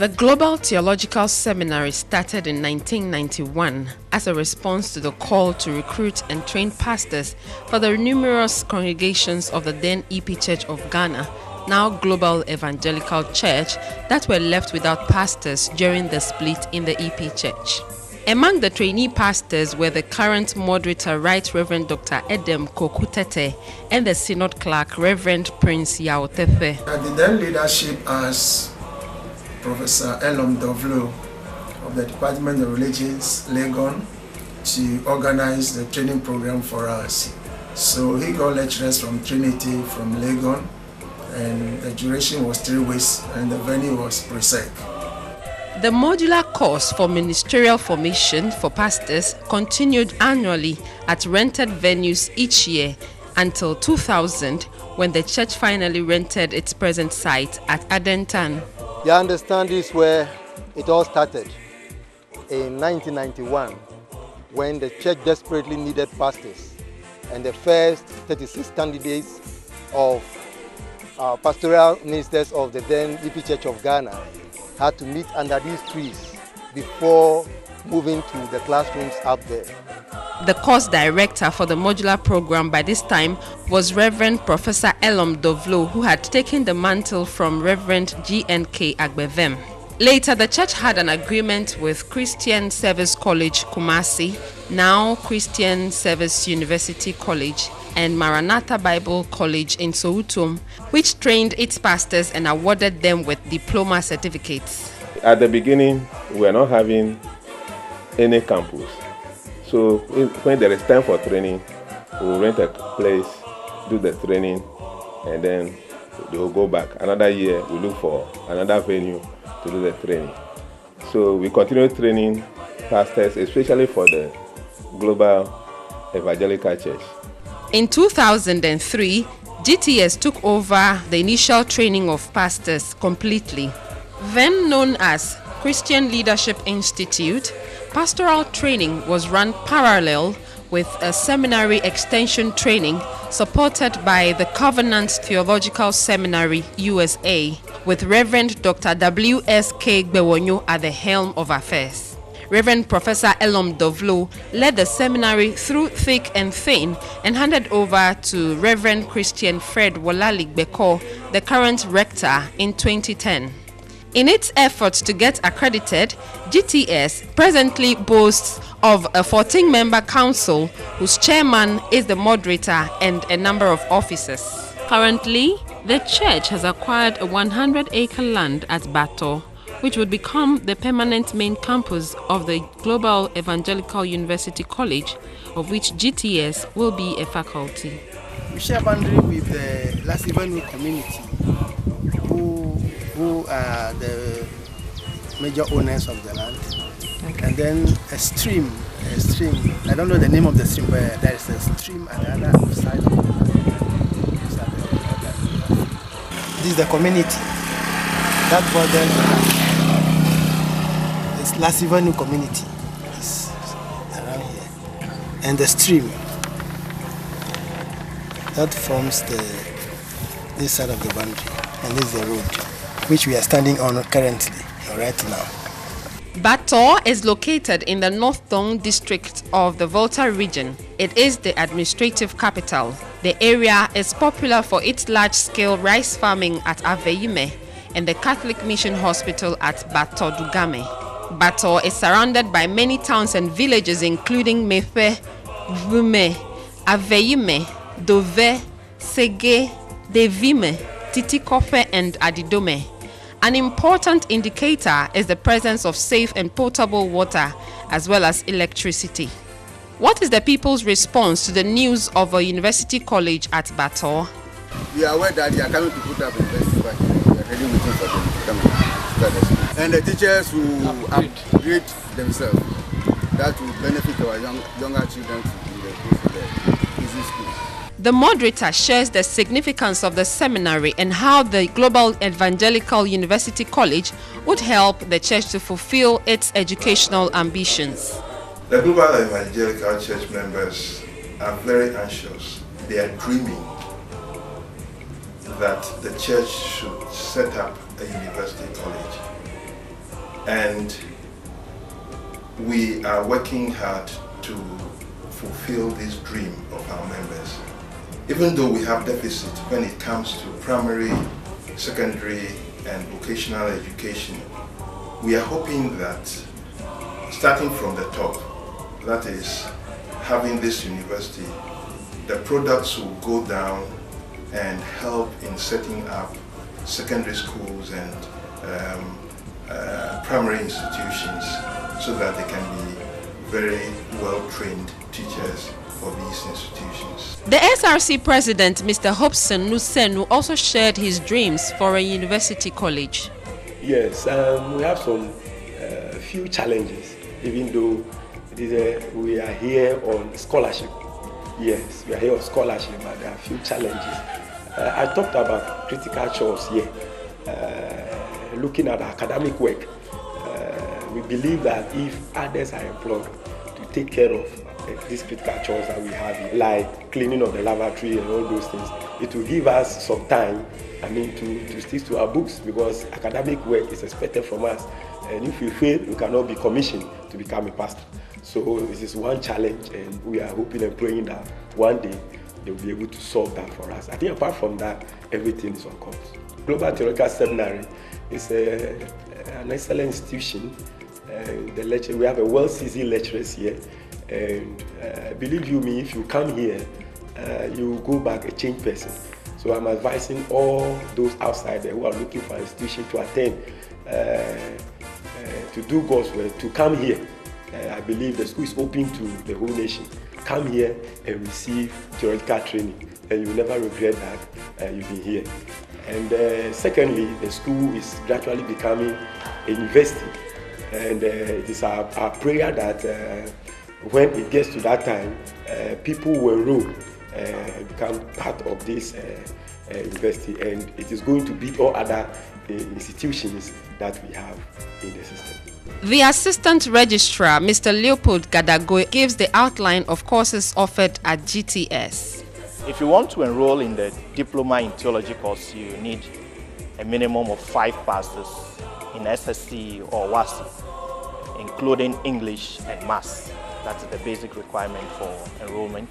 The Global Theological Seminary started in 1991 as a response to the call to recruit and train pastors for the numerous congregations of the then EP Church of Ghana, now Global Evangelical Church, that were left without pastors during the split in the EP Church. Among the trainee pastors were the current moderator, Right Reverend Dr. Edem Kokutete, and the Synod Clerk, Reverend Prince Yaotefe. The then leadership as Professor Elom Dovlo of the Department of Religions, Legon, to organize the training program for us. So he got lecturers from Trinity, from Legon, and the duration was 3 weeks, and the venue was Presec. The modular course for ministerial formation for pastors continued annually at rented venues each year until 2000, when the church finally rented its present site at Adentan. You understand this where it all started in 1991, when the church desperately needed pastors, and the first 36 candidates of pastoral ministers of the then EP Church of Ghana had to meet under these trees before moving to the classrooms up there. The course director for the modular program by this time was Reverend Professor Elom Dovlo, who had taken the mantle from Reverend GNK Agbevem. Later, the church had an agreement with Christian Service College Kumasi, now Christian Service University College, and Maranatha Bible College in Soweto, which trained its pastors and awarded them with diploma certificates. At the beginning, we were not having any campus. So when there is time for training, we'll rent a place, do the training, and then they will go back. Another year, we look for another venue to do the training. So we continue training pastors, especially for the Global Evangelical Church. In 2003, GTS took over the initial training of pastors completely. Then known as Christian Leadership Institute, pastoral training was run parallel with a seminary extension training supported by the Covenant Theological Seminary, USA, with Reverend Dr. W.S.K. Gbewonyo at the helm of affairs. Reverend Professor Elom Dovlo led the seminary through thick and thin and handed over to Reverend Christian Fred Wolali Beko, the current rector, in 2010. In its efforts to get accredited, GTS presently boasts of a 14-member council whose chairman is the moderator and a number of officers. Currently, the church has acquired a 100-acre land at Bato, which would become the permanent main campus of the Global Evangelical University College, of which GTS will be a faculty. We share boundary with the Lasivanu community, who are the major owners of the land. Okay. And then a stream, I don't know the name of the stream, but there is a stream at the other side of the land. This is the community. That borders it's Lasivanu community. It's around here. And the stream that forms this side of the boundary. And this is the road which we are standing on currently, right now. Bato is located in the North Thong district of the Volta region. It is the administrative capital. The area is popular for its large-scale rice farming at Aveyime and the Catholic Mission Hospital at Bato Dugame. Bato is surrounded by many towns and villages including Mefe, Vume, Aveyime, Dove, Sege, Devime, Titikofe and Adidome. An important indicator is the presence of safe and potable water as well as electricity. What is the people's response to the news of a university college at Bato? We are aware that they are coming to put up a university, but we are really waiting for them to come and start the school. And the teachers will upgrade themselves. That will benefit our younger children to go for the easy school. The moderator shares the significance of the seminary and how the Global Evangelical University College would help the church to fulfill its educational ambitions. The Global Evangelical Church members are very anxious. They are dreaming that the church should set up a university college. and we are working hard to fulfill this dream of our members. Even though we have deficit when it comes to primary, secondary and vocational education, we are hoping that starting from the top, that is having this university, the products will go down and help in setting up secondary schools and primary institutions so that they can be very well-trained teachers for these institutions. The SRC president, Mr. Hobson Nusenu, also shared his dreams for a university college. Yes, we have some few challenges, even though we are here on scholarship. Yes, we are here on scholarship, but there are a few challenges. I talked about critical chores here. Looking at academic work, we believe that if others are employed to take care of these critical chores that we have, like cleaning of the lavatory and all those things, it will give us some time, to stick to our books, because academic work is expected from us. And if we fail, we cannot be commissioned to become a pastor. So this is one challenge, and we are hoping and praying that one day they will be able to solve that for us. I think apart from that, everything is on course. Global Theological Seminary is an excellent institution. We have a well-seasoned lecturers here, and believe you me, if you come here, you will go back a changed person. So I'm advising all those outside there who are looking for an institution to attend, to do God's work, to come here. I believe the school is open to the whole nation. Come here and receive theological training, and you will never regret that you've been here. And secondly, the school is gradually becoming a university, and it is our prayer that when it gets to that time, people will enroll and become part of this university, and it is going to beat all other institutions that we have in the system. The Assistant Registrar, Mr. Leopold Gadago, gives the outline of courses offered at GTS. If you want to enroll in the Diploma in Theology course, you need a minimum of 5 passes in SSC or WASI, including English and Maths. That's the basic requirement for enrollment.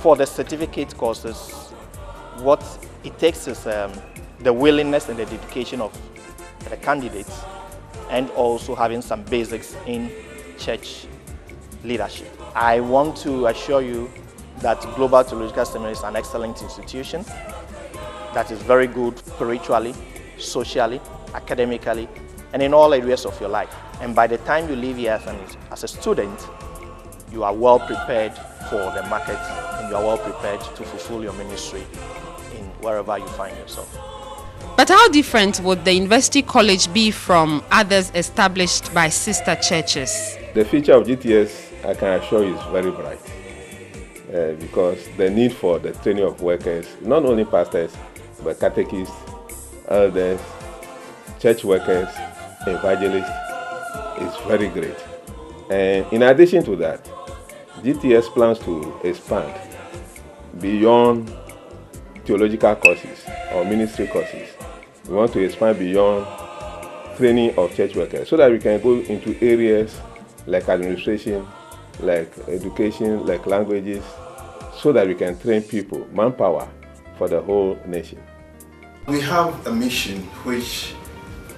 For the certificate courses, what it takes is the willingness and the dedication of the candidates, and also having some basics in church leadership. I want to assure you that Global Theological Seminary is an excellent institution that is very good spiritually, socially, academically, and in all areas of your life. And by the time you leave here as a student, you are well prepared for the market, and you are well prepared to fulfill your ministry in wherever you find yourself. But how different would the university college be from others established by sister churches? The future of GTS, I can assure you, is very bright, because the need for the training of workers, not only pastors, but catechists, elders, church workers, evangelists, is very great. And in addition to that, GTS plans to expand beyond theological courses or ministry courses. We want to expand beyond training of church workers so that we can go into areas like administration, like education, like languages, so that we can train people, manpower for the whole nation. We have a mission which,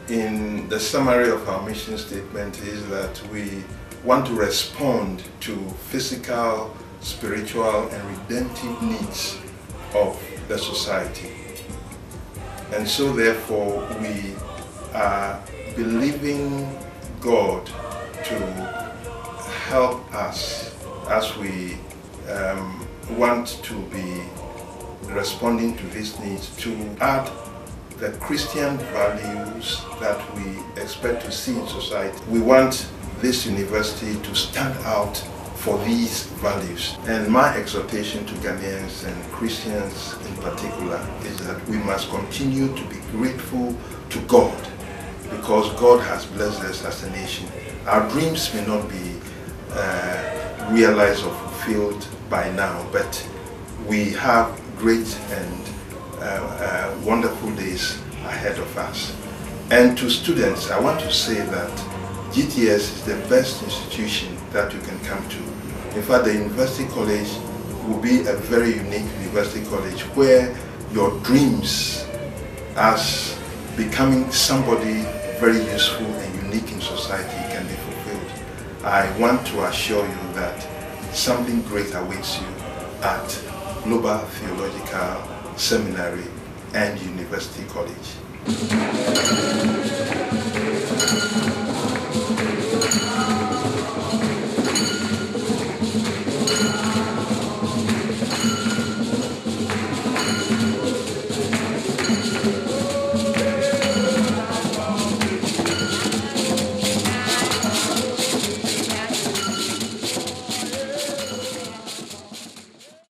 in the summary of our mission statement, is that we want to respond to physical, spiritual and redemptive needs of the society. And so therefore we are believing God to help us as we want to be responding to these needs, to add the Christian values that we expect to see in society. We want this university to stand out for these values. And my exhortation to Ghanaians and Christians in particular is that we must continue to be grateful to God, because God has blessed us as a nation. Our dreams may not be realized or fulfilled by now, but we have great and wonderful days ahead of us. And to students, I want to say that GTS is the best institution that you can come to. In fact, the university college will be a very unique university college where your dreams as becoming somebody very useful and unique in society can be fulfilled. I want to assure you that something great awaits you at Global Theological Seminary and University College.